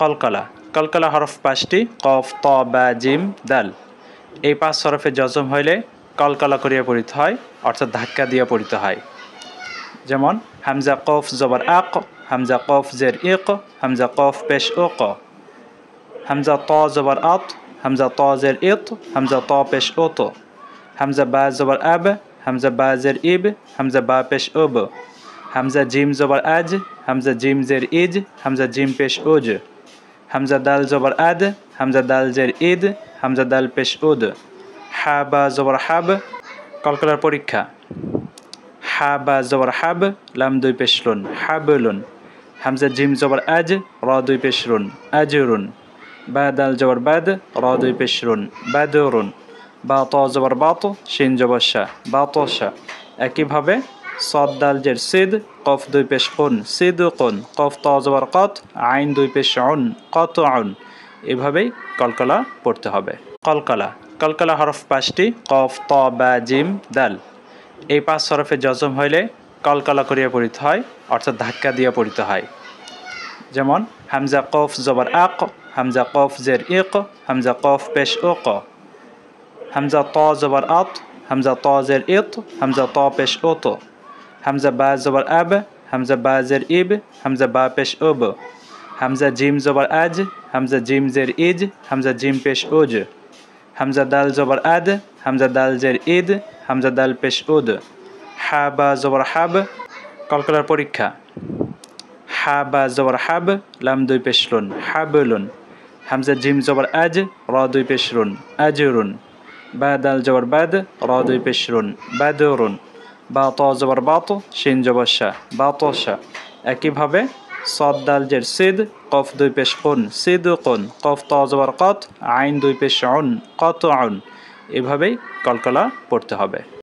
কলকলা কলকলা হরফ ৫টি কফ ত বা জিম দাল। এই ৫ হরফে জজম হইলে কলকলা করিয়া পড়িতে হয়, অর্থাৎ ধাক্কা দিয়া পড়িতে হয়। যেমন হামজা কফ জবর আক, হামজা কফ জের ইক, হামজা কফ পেশ ও ক। হামজা ত জবর আত, হামজা ত জের ইত, হামজা ত পেশ ও তো। হামজা বা জবর আব, হামজা বা জের ইব, হামজা বা পেশ ওব। হামজা জিম জবর আজ, হামজা জিম জের ইজ, হামজা জিম পেশ ওজ। হামজা দাল জবর আদ, হামজা দাল জের ইদ, হামজা দাল পেশ উদ। হা বা জবর হাব। কলকলার পরীক্ষা। হা বা জবর হাব, লাম দুই পেশ লুন, হাবলুন। হামজা জিম জবর আজ, র দুই পেশ রুন, আজরুন। বা দাল জবর বাদ, র দুই পেশ রুন, বাদরুন। বা ত জবর বাত, শিন জবর শা, বাতশা। একইভাবে সদ দাল জের সিদ, কফ দুই পেশ কুন, সিদ কুন। কফ ত জবর কত, আইন দুই পেশ উন, কত উন। এভাবেই কলকলা পড়তে হবে। কলকলা কলকলা হরফ ৫টি কফ ত বা জিম দাল। এই ৫ হরফে জজম হইলে কলকলা করিয়া পড়িতে হয়, অর্থাৎ ধাক্কা দিয়া পড়িতে হয়। যেমন হামজা কফ জবর আক, হামজা কফ জের ইক, হামজা কফ পেশ ও ক। হামজা ত জবর আত, হামজা ত জের ইত, হামজা ত পেশ ও তো। হামজা বা জবর আব, হামজা বা জের ইব, হামজা বা পেশ ওব। হামজা জিম জবর আজ, হামজা জিম জের ইজ, হামজা জিম পেশ ওজ। হামজা দাল জবর আদ, হামজা দাল জের ইদ, হামজা দাল পেশ উদ। হা বা জবর হাব। কলকলার পরীক্ষা। হা বা জবর হাব, লাম দুই পেশ লুন, হাবলুন। হামজা জিম জবর আজ, র দুই পেশ রুন, আজরুন। বা দাল জবর বাদ, র দুই পেশ রুন, বাদরুন। বা ত জবর বাত, শিন জবর শা, বাতশা। একইভাবে সদ দাল জের সিদ, কফ দুই পেশ কুন, সিদ কুন। কফ ত জবর কত, আইন দুই পেশ উন, কত উন। এভাবেই কলকলা পড়তে হবে।